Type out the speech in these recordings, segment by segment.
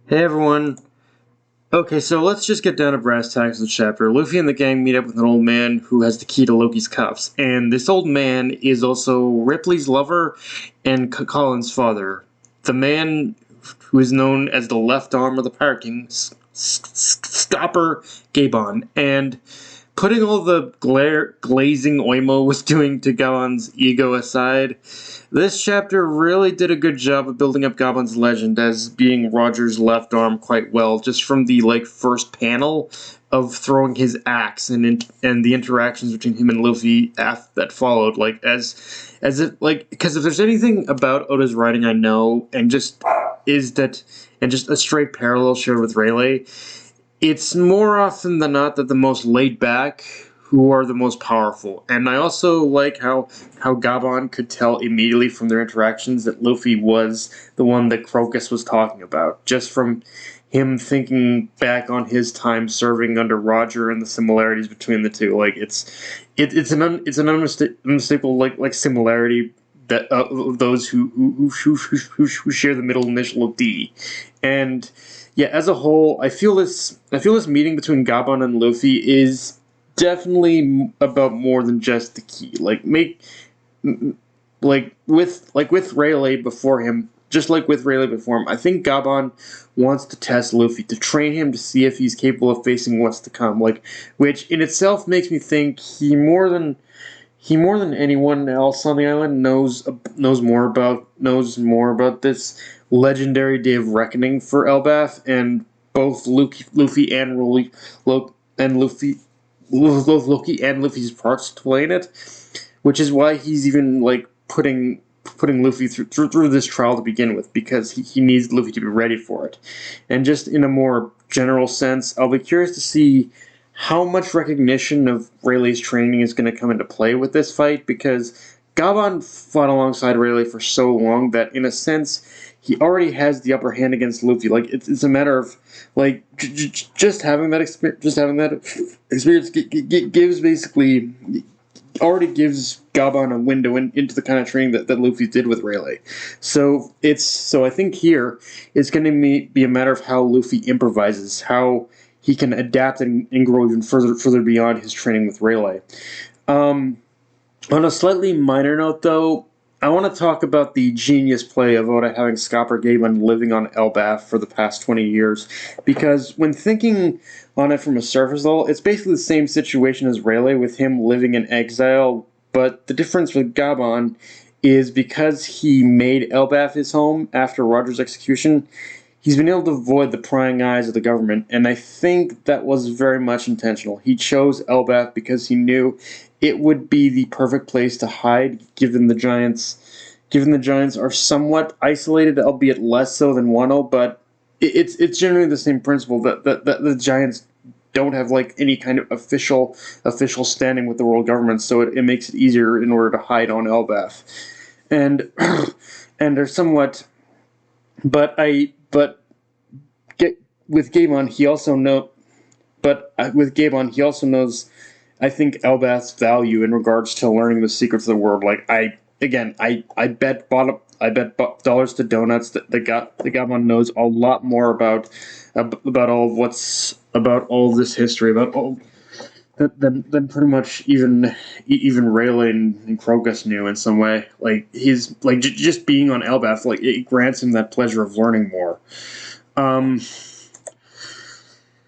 Hey everyone. Okay, so let's just get down to brass tacks of the chapter. Luffy and the gang meet up with an old man who has the key to Loki's cuffs, and this old man is also Ripley's lover and Colin's father. The man who is known as the left arm of the Pirate King, Scopper Gaban, and putting all the glazing Oimo was doing to Gaban's ego aside, this chapter really did a good job of building up Gaban's legend as being Roger's left arm quite well, just from the first panel of throwing his axe and the interactions between him and Luffy that followed, because if there's anything about Oda's writing I know and just a straight parallel shared with Rayleigh, it's more often than not that the most laid back who are the most powerful. And I also like how Gaban could tell immediately from their interactions that Luffy was the one that Crocus was talking about, just from him thinking back on his time serving under Roger and the similarities between the two. It's an unmistakable similarity that of those who share the middle initial of D, and yeah, as a whole, I feel this meeting between Gaban and Luffy is definitely about more than just the key. With Rayleigh before him, just like with Rayleigh before him, I think Gaban wants to test Luffy to train him to see if he's capable of facing what's to come. Which in itself makes me think he more than anyone else on the island knows more about this legendary day of reckoning for Elbaf, and both Luffy and Rolly, and Luffy, both Loki and Luffy's parts to play in it, which is why he's even putting Luffy through this trial to begin with, because he needs Luffy to be ready for it. And just in a more general sense, I'll be curious to see how much recognition of Rayleigh's training is going to come into play with this fight, because Gaban fought alongside Rayleigh for so long that, in a sense, he already has the upper hand against Luffy. It's a matter of just having that experience gives basically already gives Gaban a window into the kind of training that Luffy did with Rayleigh. So I think here it's going to be a matter of how Luffy improvises, how he can adapt and grow even further beyond his training with Rayleigh. Um, on a slightly minor note, though, I want to talk about the genius play of Oda having Scopper Gaban living on Elbaf for the past 20 years, because when thinking on it from a surface level, it's basically the same situation as Rayleigh with him living in exile, but the difference with Gaban is because he made Elbaf his home after Roger's execution, he's been able to avoid the prying eyes of the government, and I think that was very much intentional. He chose Elbaf because he knew it would be the perfect place to hide, given the Giants are somewhat isolated, albeit less so than Wano, but it's generally the same principle that the Giants don't have any kind of official standing with the world government, so it makes it easier in order to hide on Elbaf. And and they're somewhat but get with Gabon he also know but with Gabon he also knows, I think, Elbath's value in regards to learning the secrets of the world. I bet dollars to donuts that Gabon knows a lot more about all this history, about all than pretty much even Rayleigh and Crocus knew in some way. He's just being on Elbaf, it grants him that pleasure of learning more. Um,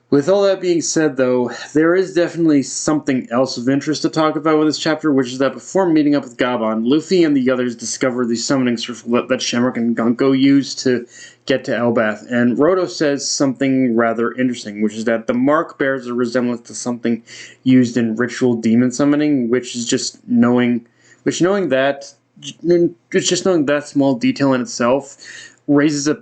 with all that being said, though, there is definitely something else of interest to talk about with this chapter, which is that before meeting up with Gaban, Luffy and the others discover the summoning circle that Shamrock and Gonko use to get to Elbath, and Roto says something rather interesting, which is that the mark bears a resemblance to something used in ritual demon summoning, which knowing that small detail in itself raises a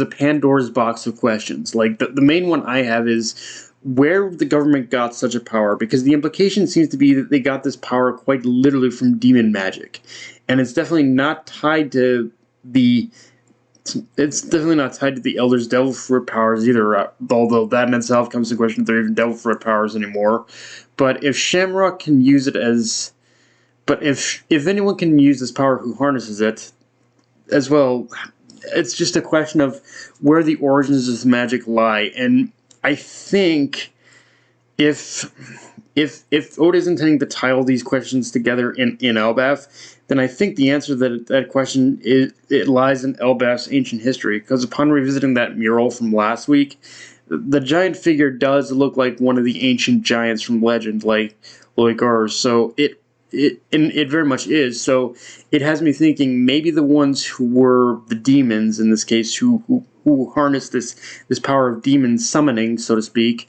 Pandora's box of questions. The main one I have is where the government got such a power, because the implication seems to be that they got this power quite literally from demon magic, and it's definitely not tied to the Elder's Devil Fruit powers either, although that in itself comes to question if they're even Devil Fruit powers anymore. But if Shamrock can use it if anyone can use this power who harnesses it as well, it's just a question of where the origins of this magic lie, and I think if if Oda is intending to tie all these questions together in Elbaf, then I think the answer to that question is it lies in Elbaf's ancient history. Because upon revisiting that mural from last week, the giant figure does look like one of the ancient giants from legend, like Loigar. So it very much is. So it has me thinking maybe the ones who were the demons in this case, who harnessed this power of demon summoning, so to speak,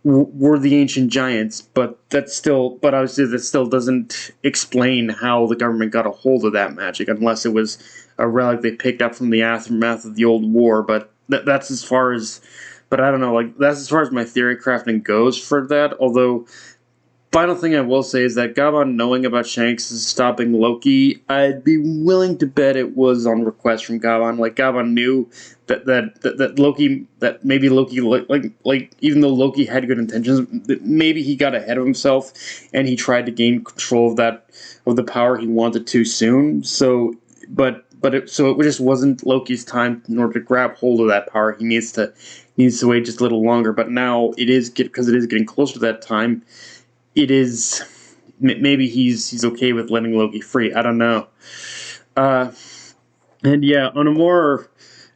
were the ancient giants, but obviously that still doesn't explain how the government got a hold of that magic, unless it was a relic they picked up from the aftermath of the old war. But that's as far as, but I don't know, like that's as far as my theory crafting goes for that. Although final thing I will say is that Gaban knowing about Shanks stopping Loki, I'd be willing to bet it was on request from Gaban. Like Gaban knew that Loki, that maybe Loki, like even though Loki had good intentions, maybe he got ahead of himself and he tried to gain control of the power he wanted too soon. So it just wasn't Loki's time in order to grab hold of that power. He needs to wait just a little longer. But now it is because it is getting closer to that time. It is maybe he's okay with letting Loki free. I don't know. And yeah, on a more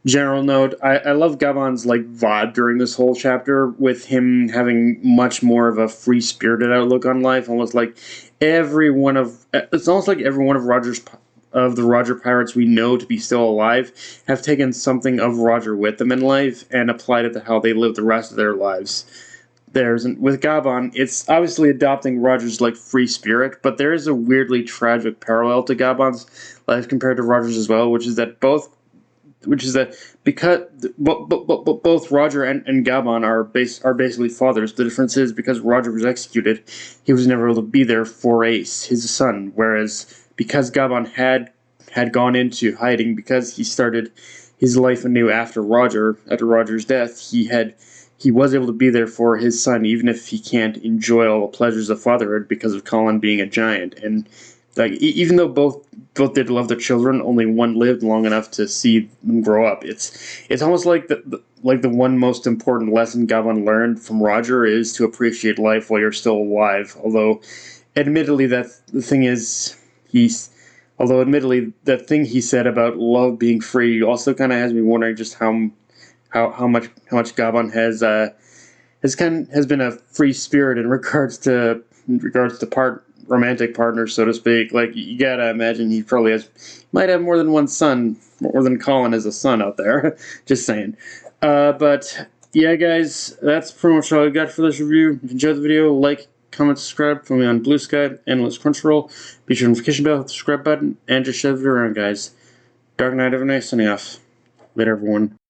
general note, I love Gaban's like vibe during this whole chapter, with him having much more of a free spirited outlook on life, almost like it's almost like every one of the Roger pirates we know to be still alive have taken something of Roger with them in life and applied it to how they live the rest of their lives. With Gaban, it's obviously adopting Roger's like free spirit, but there is a weirdly tragic parallel to Gaban's life compared to Roger's as well, which is that because both Roger and Gaban are basically fathers. The difference is because Roger was executed, he was never able to be there for Ace, his son, whereas because Gaban had gone into hiding because he started his life anew after Roger's death, he was able to be there for his son, even if he can't enjoy all the pleasures of fatherhood because of Colin being a giant. And like, even though both did love their children, only one lived long enough to see them grow up. It's almost like the one most important lesson Gavan learned from Roger is to appreciate life while you're still alive. Admittedly, that thing he said about love being free also kind of has me wondering just how much Gaban has been a free spirit in regards to romantic partners, so to speak. Like, you gotta imagine he probably might have more than one son, more than Colin as a son out there. Just saying. But yeah, guys, that's pretty much all I got for this review. If you enjoyed the video, like, comment, subscribe. Follow me on Blue Sky, Analyst Crunchyroll. Be sure to notification bell, hit the subscribe button, and just share the video around, guys. Dark Knight of a Night, signing off. Later, everyone.